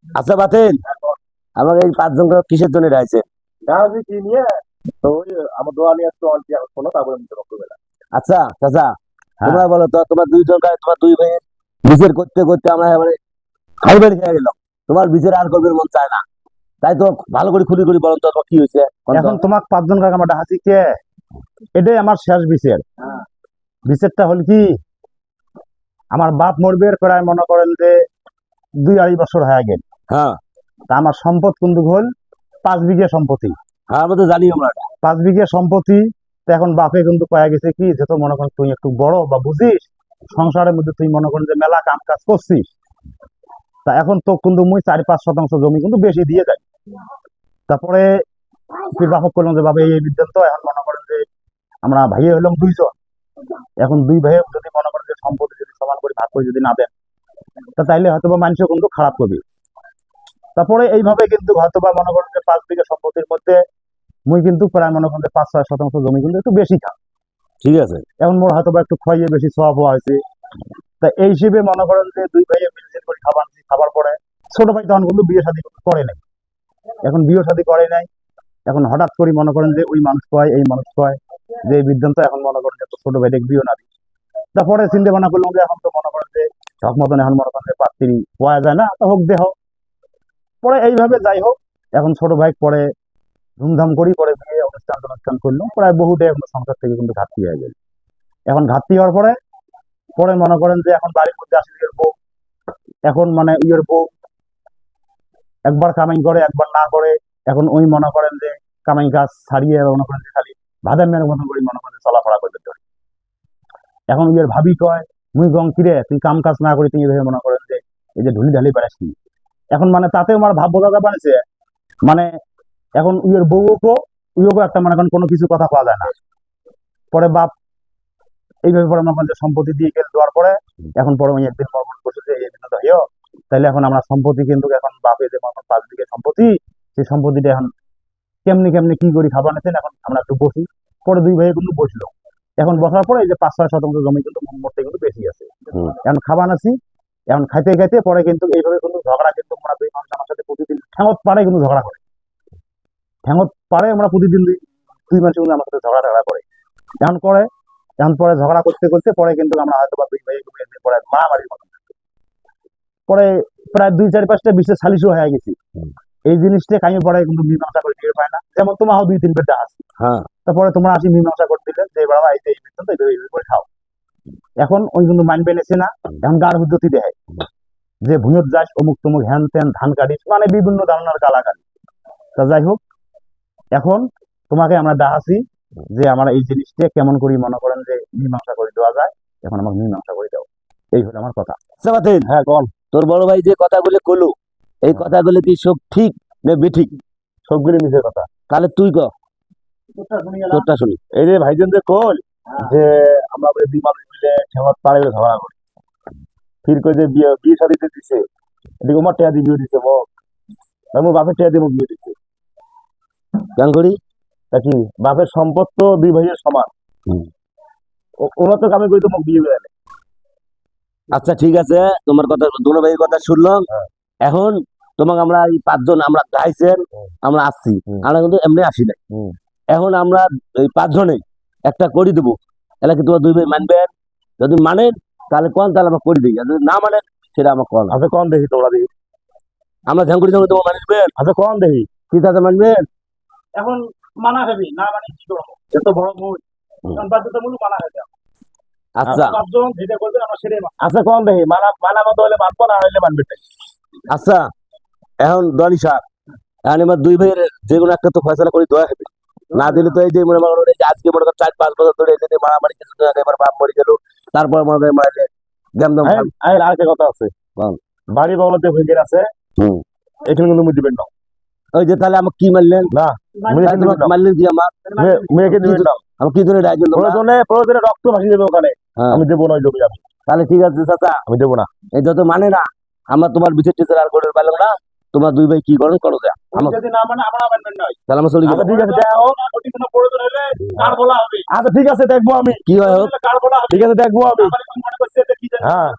আচ্ছা বাতেন, আমাকে এই 5 জন কিসের জন্য রাইছে? জাহাজে কি নিয়ে তো ওই আমার দোয়া নিয়ে আসতো অন্টি এখন শোনো তারপরে আমি তোমাকে বলে। আচ্ছা চাচা, হ্যাঁ তোমরা বলো তো, তোমার দুইজন তোমার দুই ভাইয়ের বিচার করতে করতে আমরা এবারে খাইবার খেয়ে গেলাম। তোমার বিচার আর করবে মন চায় না, তাই তো ভালো করে খুলি করে বলো তো তোমার কি হয়েছে এখন তোমাক 5 জন কাকা আমার ডাহাছি কে, এটাই আমার শেষ বিচার। বিচারটা হল কি, আমার বাপ মরবে প্রায় মনে করেন যে 2-2.5 বছর হয়ে গেল। হ্যাঁ তা আমার সম্পদ কিন্তু হল 5 বিঘা সম্পত্তি। হ্যাঁ, আমরা তো জানি আমরা এটা। 5 বিঘা সম্পত্তি। তো এখন বাপে কিন্তু পাওয়া গেছে কি, যেহেতু মনে করেন তুই একটু বড় বা বুঝিস সংসারের মধ্যে, তুই মনে করেন যে মেলা কাম কাজ করছিস, তা এখন তো কিন্তু মুই 4-5 শতাংশ জমি কিন্তু বেশি দিয়ে যাই। তারপরে তুই বাপক করলাম যে বাবা এই বিদ্যান্ত এখন মনে করেন যে আমরা ভাইয়ে হলাম 2 জন, এখন 2 ভাইয়ে যদি মনে করেন যে সম্পত্তি যদি সমান করে ভাগ করে যদি না দেন, তা তাইলে হয়তো বা মানুষও কিন্তু খারাপ করবে। তারপরে এইভাবে কিন্তু হয়তো বা মনে করেন যে 5 বিঘা সম্পত্তির মধ্যে মুই কিন্তু প্রায় মনে করেন যে 5-6 শতাংশ জমি কিন্তু একটু বেশি খাম। ঠিক আছে। এখন মোর হয়তো বা একটু খাইয়ে বেশি সওয়াব হওয়া হয়েছে। তা এই হিসেবে মনে করেন যে 2 ভাইয়ে মিলজুল করে খাবারছি, খাবার পরে ছোট ভাই তখন কিন্তু বিয়ে শাদী করে নাই। এখন বিয়ে শাদী করে নাই, এখন হঠাৎ করে মনে করেন যে ওই মানুষ কয় এই মানুষ কয় যে এই বিদ্যান্ত এখন মনে করেন যে তোর ছোট ভাইটাকে বিয়ে না দিই। তারপরে চিন্তা ভাবনা করলাম যে এখন তো মনে করেন যে ঠক মতন এখন মনে করেন যে পাত্রী পাওয়া যায় না, তো হোক দেহ। পরে এইভাবে যাই হোক, এখন ছোট ভাই পরে ধুমধাম করি পরে বিয়ে অনুষ্ঠান টনুষ্ঠান করলাম, প্রায় বহুটা এখন সংসার থেকে কিন্তু ঘাটতি হয়ে গেল। এখন ঘাটতি হওয়ার পরে পরে মনে করেন যে এখন বাড়ির মধ্যে আসলে ইয়ের বউ, এখন মানে ইয়ের বউ একবার কামাই করে একবার না করে, এখন ওই মনে করেন যে কামাই কাজ ছাড়িয়ে মনে করেন যে খালি ভাদার মেয়ের মতন করে মনে করেন চলাফেরা করতে পারে। এখন ইয়ের ভাবি কয় মুই গং কিরে তুই কাম কাজ না করে তুই এভাবে মনে করেন যে এই যে ঢুলি ঢালি বেড়াচ্ছি। এখন মানে তাতে আমার ভাব বোঝা বানিয়েছে, মানে এখন ইয়ের বউকে ইয়েও একটা মনে করেন কোনো কিছু কথা পাওয়া যায় না। পরে বাপ এইভাবে পরে মনে করেন যে সম্পত্তি দিয়ে গেল দেওয়ার পরে এখন পরে ওই একদিন মনে করছে যে এই দিন তো হইও, তাইলে এখন আমরা সম্পত্তি কিন্তু এখন বাপে যে মনে করেন 5 বিঘা সম্পত্তি, সেই সম্পত্তিটা এখন কেমনি কেমনি কি করি খাবার নিতেন, এখন আমরা একটু বসি। পরে 2 ভাইয়ে কিন্তু বসলো, এখন বসার পরে এই যে 5-6 শতাংশ জমি কিন্তু মোটে কিন্তু বেশি আছে। হুম। এখন খাবার আছি, এখন খাইতে খাইতে পরে কিন্তু এইভাবে কিন্তু ঝগড়া কিন্তু আমরা 2 মানুষ আমার সাথে প্রতিদিন ঠ্যাঙত পাড়ে কিন্তু ঝগড়া করে, ঠ্যাঙত পাড়ে আমরা প্রতিদিন 2 মানুষ কিন্তু আমার সাথে ঝগড়া টগড়া করে। এখন করে, এখন পরে ঝগড়া করতে করতে পরে কিন্তু আমরা হয়তো বা 2 ভাই একদিন পরে মারামারির মতন পরে প্রায় 2-4-5টা বিশেষ সালিশও হয়ে গেছি। এই জিনিসটা আমি পরে কিন্তু মীমাংসা করে দিতে পারে না, যেমন তোমার 2-3 বেটা আছে, হ্যাঁ তারপরে তোমরা আসি মীমাংসা করে দিলে যে বাবা এই যে এই বেতন তো এইভাবে করে খাও। এখন ওই কিন্তু মানবে নেছে না, এখন গার হুদ্দতি দেয় যে ভুঁয়ত যাস অমুক তমুক হ্যান ত্যান ধান কাটিস, মানে বিভিন্ন ধরনের গালাগালি। তা যাই হোক, এখন তোমাকে আমরা ডাহাছি যে আমার এই জিনিসটা কেমন করে মনে করেন যে মীমাংসা করে দেওয়া যায়, এখন আমাকে মীমাংসা করে দাও। এই হলো আমার কথা। আচ্ছা বাতেন, হ্যাঁ কোন, তোর বড় ভাই যে কথাগুলো কলো, এই কথাগুলো কি সব ঠিক না বেঠিক? সবগুলি নিজের কথা। তাহলে তুই ক, তোরটা শুনি। এই যে ভাইজান যে কল যে আমরা বলে 2 মানুষ মিলে ঠেঙত পাড়ে ঝগড়া করি, ফির করে যে বিয়ে বিয়ে শাদিতে দিছে, এদিকে আমার টেয়া দিয়ে বিয়ে দিছে মোক, আমার বাপের টেয়া দিয়ে মোক বিয়ে দিছে। কেন করি? তা কি বাপের সম্পদ তো 2 ভাইয়ের সমান, হুম। ওরা তো কামে করি তো মোক বিয়ে দেয় না। আচ্ছা ঠিক আছে, তোমার কথা দুনো ভাইয়ের কথা শুনলাম। হ্যাঁ। এখন তোমাকে আমরা এই 5 জন আমরা গাইছেন, হুম। আমরা আসছি, হুম। আমরা কিন্তু এমনি আসি নাই। হুম। এখন আমরা এই 5 জনে একটা করে দেবো, তাহলে কি তোমার 2 ভাই মানবেন? যদি মানেন তাহলে কোন, তাহলে আমরা করে দিই, আর যদি না মানেন সেটা আমার কোন। আচ্ছা কোন দেখি তোমরা দেখি, আমরা ধ্যান করি তোমার মানবেন, আচ্ছা কোন দেখি। কি তাতে মানবেন? এখন মানা হবে না মানে কি করবো, এত বড় মুখ এখন বাধ্যতামূলক মানা হবে। আচ্ছা 5 জন যেটা করবেন আমরা সেটাই মানবো। আচ্ছা কোন দেখি, মানা মানা মতো হলে মানবো, না হলে মানবে না। আচ্ছা, এখন দনি সার, এখন এবার 2 ভাইয়ের যে কোনো একটা তো ফয়সালা করে দেওয়া হবে। না দিলে তো এই যে মনে করো এই যে আজকে মনে করো 4-5 বছর ধরে এই যে মারামারি কিছুদিন আগে এবার বাপ মরে গেল, তারপর মনে করে মারলে গ্যামদম আর একটা কথা আছে, বল। বাড়ি বাংলাতে হয়ে আছে, হুম। এখানে কিন্তু মুই দিবেন না। ওই যে তাহলে আমাকে কি মারলেন? না তাহলে তোমাকে মারলেন কি আমার? মেয়েকে দিবেন না, আমি কি ধরে রাখবেন তোমরা? প্রয়োজনে রক্ত ভাসিয়ে দেবে ওখানে, হ্যাঁ। আমি দেবো না ওই জমি, আমি তাহলে ঠিক আছে চাচা, আমি দেবো না। এই যত মানে না, আমরা তোমার বিচার টিচার আর করে পারলাম না, তোমরা দুই ভাই কি করো করো যা আমার যদি না মানে আমরা মানবেন নয়। তাহলে আমার চলে গেল আচ্ছা ঠিক আছে দেখো, ওটি কোনো প্রয়োজন হলে কার বলা হবে। আচ্ছা ঠিক আছে দেখবো আমি, কি হয় হোক কার বলা হবে। ঠিক আছে দেখবো আমি। হ্যাঁ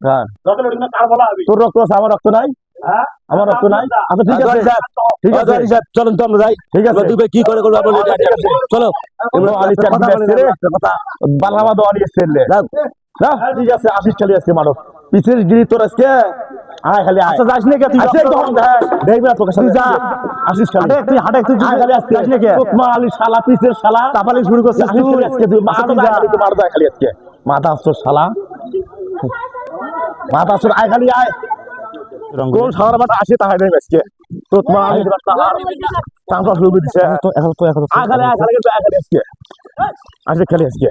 হ্যাঁ তোর রক্ত আছে আমার রক্ত নাই আমার রক্ত নাই আচ্ছা ঠিক আছে ঠিক আছে চলেন তো আমরা যাই ঠিক আছে দুই ভাই কি করে করবো আমরা চলো এবার আলী চাকরি আসছে রে কথা বালামা দো আলী আসছে রে না ঠিক আছে আসিস চলে আসছে মারো পিছের গিরি তোর আজকে আয় খালি আচ্ছা যাস না কে তুই আসে তো দেখবি না তোকে সাথে যা আসিস খালি হাটে তুই খালি আসছিস যাস না কে তোকমা আলী শালা পিছের শালা তাপালি শুরু করছিস তুই আজকে তুই মার যা মার যা খালি আজকে মাথা আসছো শালা মাথা আসছো আয় খালি আয় কোন শালার মাথা আসে তাহাই দেবে আজকে তোকমা আলী তারপর শুরু করে দিছে তো এখন আয় খালি কিন্তু আয় খালি আজকে আসে খালি আজকে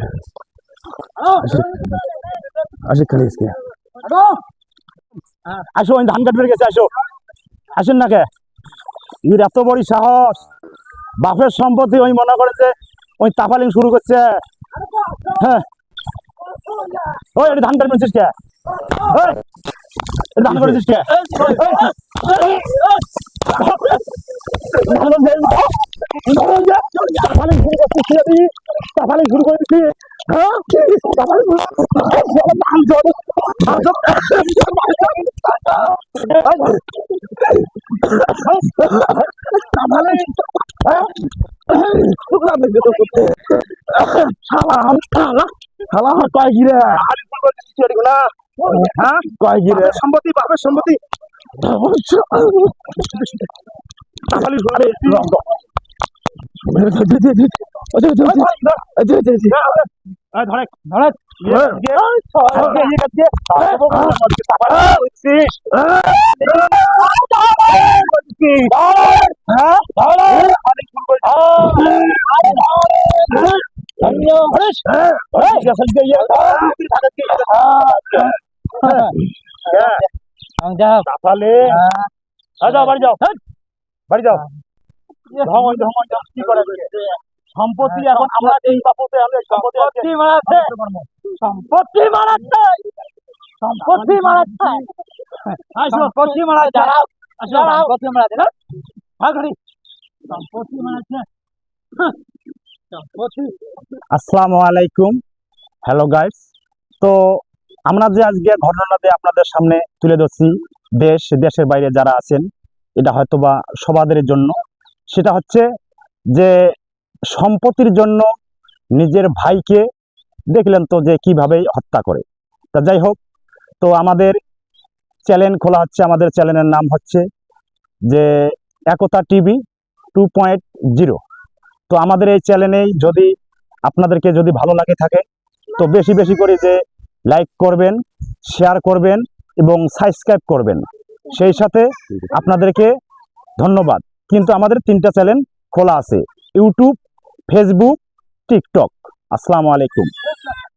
আসে খালি আজকে আসো ওই ধান কাটবে গেছে আসো আসেন না কে এর এত বড় সাহস বাপের সম্পত্তি ওই মনে করে যে ওই তাফালিং শুরু করছে হ্যাঁ ওই এটা ধান কাটবেছিস কে ওই এটা ধান করেছিস কে তাফালিং শুরু করে দিচ্ছি হ্যাঁ সম্পত্তি বাপের সম্পত্তি বাড়ি যাও বাড়ি যাও কি করে সম্পত্তি এখন আমরা এই বাপুতে আমরা সম্পত্তি মারাচ্ছে সম্পত্তি মারাচ্ছে সম্পত্তি মারাচ্ছে সম্পত্তি মারাচ্ছে সম্পত্তি মারাচ্ছে না সম্পত্তি মারাচ্ছে আসসালামু আলাইকুম হ্যালো গাইস তো আমরা যে আজকে ঘটনাটি আপনাদের সামনে তুলে ধরছি দেশের বাইরে যারা আছেন এটা হয়তোবা সবাদের জন্য সেটা হচ্ছে যে সম্পত্তির জন্য নিজের ভাইকে দেখলেন তো যে কিভাবে হত্যা করে তা যাই হোক তো আমাদের চ্যানেল খোলা হচ্ছে আমাদের চ্যানেলের নাম হচ্ছে যে একতা টিভি 2.0 তো আমাদের এই চ্যানেলেই যদি আপনাদেরকে যদি ভালো লাগে থাকে তো বেশি বেশি করে যে লাইক করবেন শেয়ার করবেন এবং সাবস্ক্রাইব করবেন সেই সাথে আপনাদেরকে ধন্যবাদ কিন্তু আমাদের 3টা চ্যানেল খোলা আছে ইউটিউব ফেসবুক টিকটক আসসালামু আলাইকুম